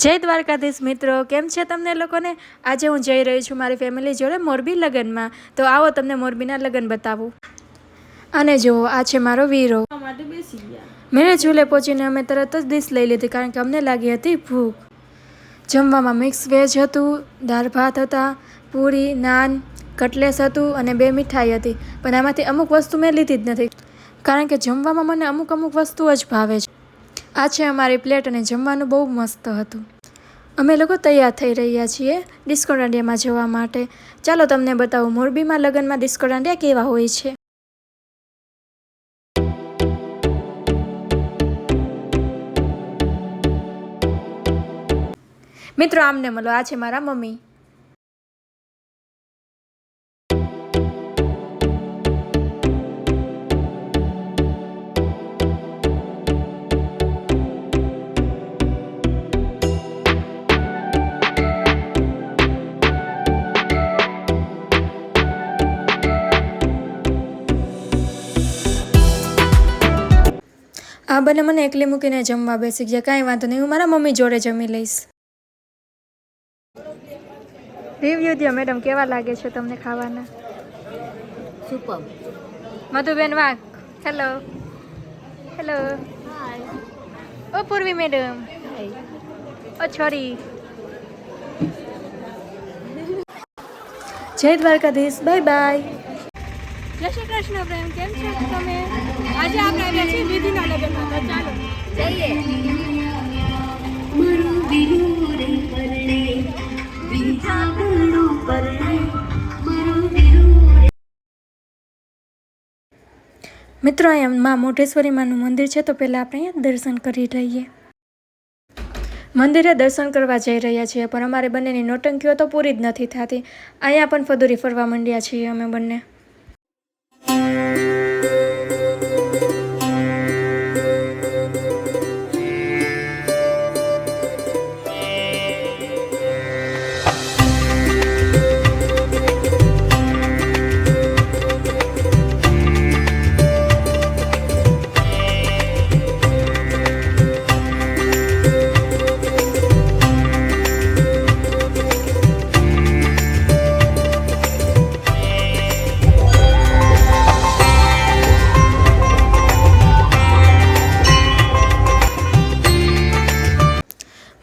જય દ્વારકાધીશ મિત્રો, કેમ છે તમને લોકોને? આજે હું જઈ રહી છું મારી ફેમિલી જોડે મોરબી લગ્નમાં. તો આવો તમને મોરબીના લગ્ન બતાવું. અને જુઓ, આ છે મારો વીરો. મેરેજ ઝૂલે પહોંચીને અમે તરત જ ડીશ લઈ લીધી, કારણ કે અમને લાગી હતી ભૂખ. જમવામાં મિક્સ વેજ હતું, દાળ ભાત હતા, પૂરી, નાન, કટલેસ હતું અને 2 મીઠાઈ હતી. પણ આમાંથી અમુક વસ્તુ મેં લીધી જ નથી, કારણ કે જમવામાં મને અમુક વસ્તુઓ જ ભાવે છે. આ છે અમારી પ્લેટ અને જમવાનું બહુ મસ્ત હતું. અમે લોકો તૈયાર થઈ રહ્યા છીએ ડિસ્કો દાંડિયામાં જવા માટે. ચાલો તમને બતાવું મોરબીમાં લગ્નમાં ડિસ્કો દાંડિયા કેવા હોય છે. મિત્રો, આમને મળો, આ છે મારા મમ્મી. આ બંને મને એકલી મૂકીને જમવા બેસી ગયા. કાંઈ વાંધો નહીં, હું મારા મમ્મી જોડે જમી લઈશ. રિવ્યુ દો મેડમ, કેવા લાગે છે તમને ખાવાના? સુપર. મધુબેન વાઘ, હેલો હેલો. ઓ પૂર્વી મેડમ, ઓ છોરી. જય દ્વારકાધીશ, બાય બાય. જય શ્રી કૃષ્ણ પ્રેમ, કેમ છો તમે? આજે આપણે આવ્યા છીએ વિધિના લગ્નમાં, તો ચાલો જઈએ. મિત્રો, અહીંયા માં મોઢેશ્વરી માનું મંદિર છે, તો પહેલાં આપણે અહીંયા દર્શન કરી લઈએ. મંદિરે દર્શન કરવા જઈ રહ્યા છીએ, પણ અમારે બંનેની નોટંકીઓ તો પૂરી જ નથી થતી. અહીંયા પણ ફદુરી ફરવા માંડ્યા છીએ અમે બંને.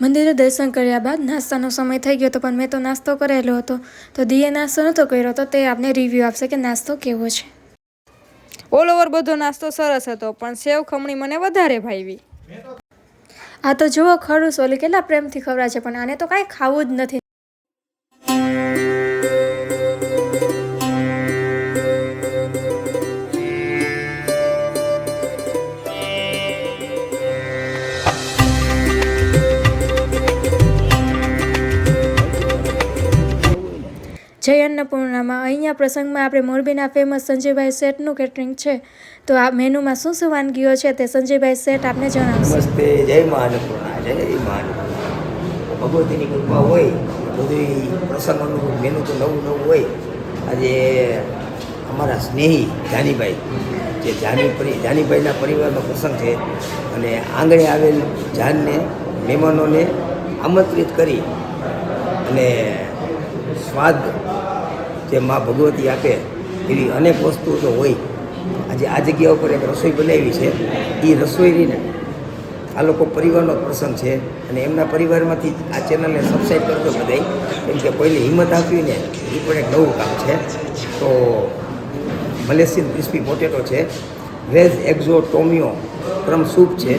મંદિરે દર્શન કર્યા બાદ નાસ્તાનો સમય થઈ ગયો હતો, પણ મેં તો નાસ્તો કરેલો હતો, તો દીએ નાસ્તો નહોતો કર્યો, તો તે આપણે રિવ્યૂ આપશે કે નાસ્તો કેવો છે. ઓલ ઓવર બધો નાસ્તો સરસ હતો, પણ સેવ ખમણી મને વધારે ભાવી. આ તો જુઓ, ખરું સોલી કેટલા પ્રેમથી ખવડાવે છે, પણ આને તો કાંઈ ખાવું જ નથી. જય અન્નપૂર્ણામાં અહીંયા પ્રસંગમાં આપણે મોરબીના ફેમસ સંજયભાઈ શેઠનું કેટરિંગ છે, તો આ મેનુમાં શું શું વાનગીઓ છે તે સંજયભાઈ શેઠ આપને જણાવશે. નમસ્તે, જય મા અન્નપૂર્ણા, જય મા અન્નપૂર્ણા. ભગવતીની કૃપા હોય, બધું પ્રસંગોનું મેનુ તો નવું હોય. આજે અમારા સ્નેહી જાનીભાઈ, જે જાનીભાઈના પરિવારનો પ્રસંગ છે, અને આંગણે આવેલ જાનને, મહેમાનોને આમંત્રિત કરી અને સ્વાદ જે મા ભગવતી આપે એવી અનેક વસ્તુઓ તો હોય. આજે આ જગ્યા ઉપર એક રસોઈ બનાવી છે. એ રસોઈને આ લોકો પરિવારનો પ્રસંગ છે, અને એમના પરિવારમાંથી આ ચેનલને સબસ્ક્રાઈબ કરતો બધાય, કેમ કે કોઈને હિંમત આપવી ને એ પણ એક નવું કામ છે. તો મલેશિયન ક્રિસ્પી પોટેટો છે, વેજ એક્ઝો ટોમિયો ક્રમ સૂપ છે,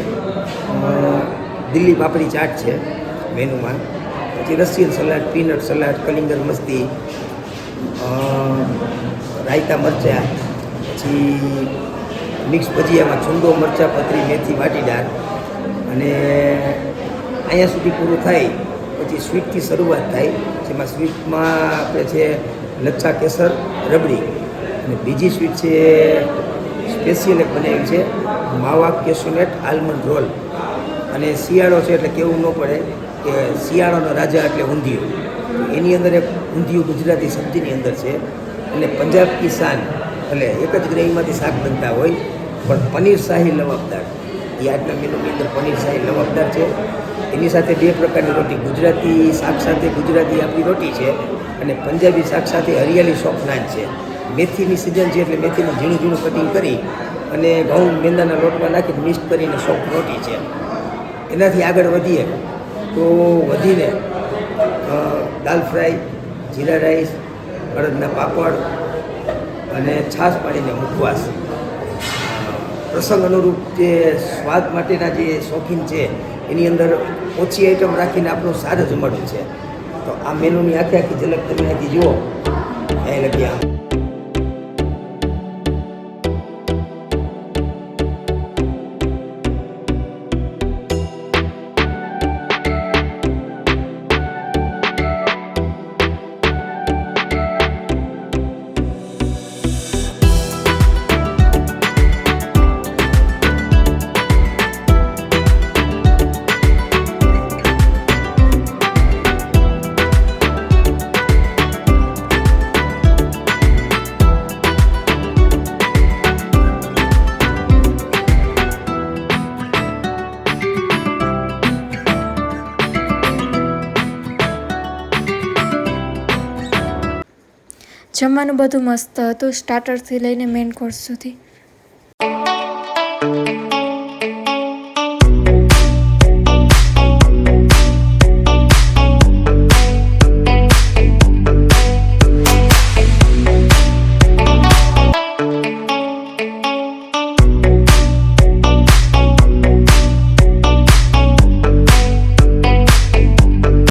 દિલ્હી પાપડી ચાટ છે મેનુમાં, પછી રશિયન સલાડ, પીનટ સલાડ, કલિંગર મસ્તી, રાયતા મરચાં, પછી મિક્સ ભજીયામાં છુંદો, મરચાં, પતરી, મેથી, વાટીદાર. અને અહીંયા સુધી પૂરું થાય પછી સ્વીટથી શરૂઆત થાય, જેમાં સ્વીટમાં આપણે છે લચ્છા કેસર રબડી, અને બીજી સ્વીટ છે સ્પેશિયલ એક બનાવી છે માવા કેસુનેટ આલમંડ રોલ. અને શિયાળો છે એટલે કેવું ન પડે કે શિયાળાનો રાજા એટલે ઊંધિયું. એની અંદર એક ઊંધિયું ગુજરાતી સબ્જીની અંદર છે, અને પંજાબ કી શાન, એટલે એક જ ગ્રેવીમાંથી શાક બનતા હોય, પણ પનીર શાહી લવાબદાર, એ આજના મેનુની અંદર પનીર શાહી લવાબદાર છે. એની સાથે 2 પ્રકારની રોટી, ગુજરાતી શાક સાથે ગુજરાતી આપણી રોટી છે અને પંજાબી શાક સાથે હરિયાળી સોફ્ટ નાન છે. મેથીની સિઝન છે એટલે મેથીનું ઝીણું ઝીણું કટિંગ કરી અને ઘઉં મેંદાના લોટમાં નાખીને મિક્સ કરીને સોફ્ટ રોટી છે. એનાથી આગળ વધીએ તો વધીને દાલ ફ્રાય, જીરા રાઈસ, અડદના પાપડ અને છાશ પાણીને મુખવાસ. પ્રસંગ અનુરૂપ જે સ્વાદ માટેના જે શોખીન છે એની અંદર ઓછી આઈટમ રાખીને આપણું સારું જમાડવું છે. તો આ મેનુની આખી ઝલક તમે અહીંથી જુઓ અહીં લગી આમ. જમવાનું બધું મસ્ત હતું, સ્ટાર્ટરથી લઈને મેઇન કોર્સ સુધી.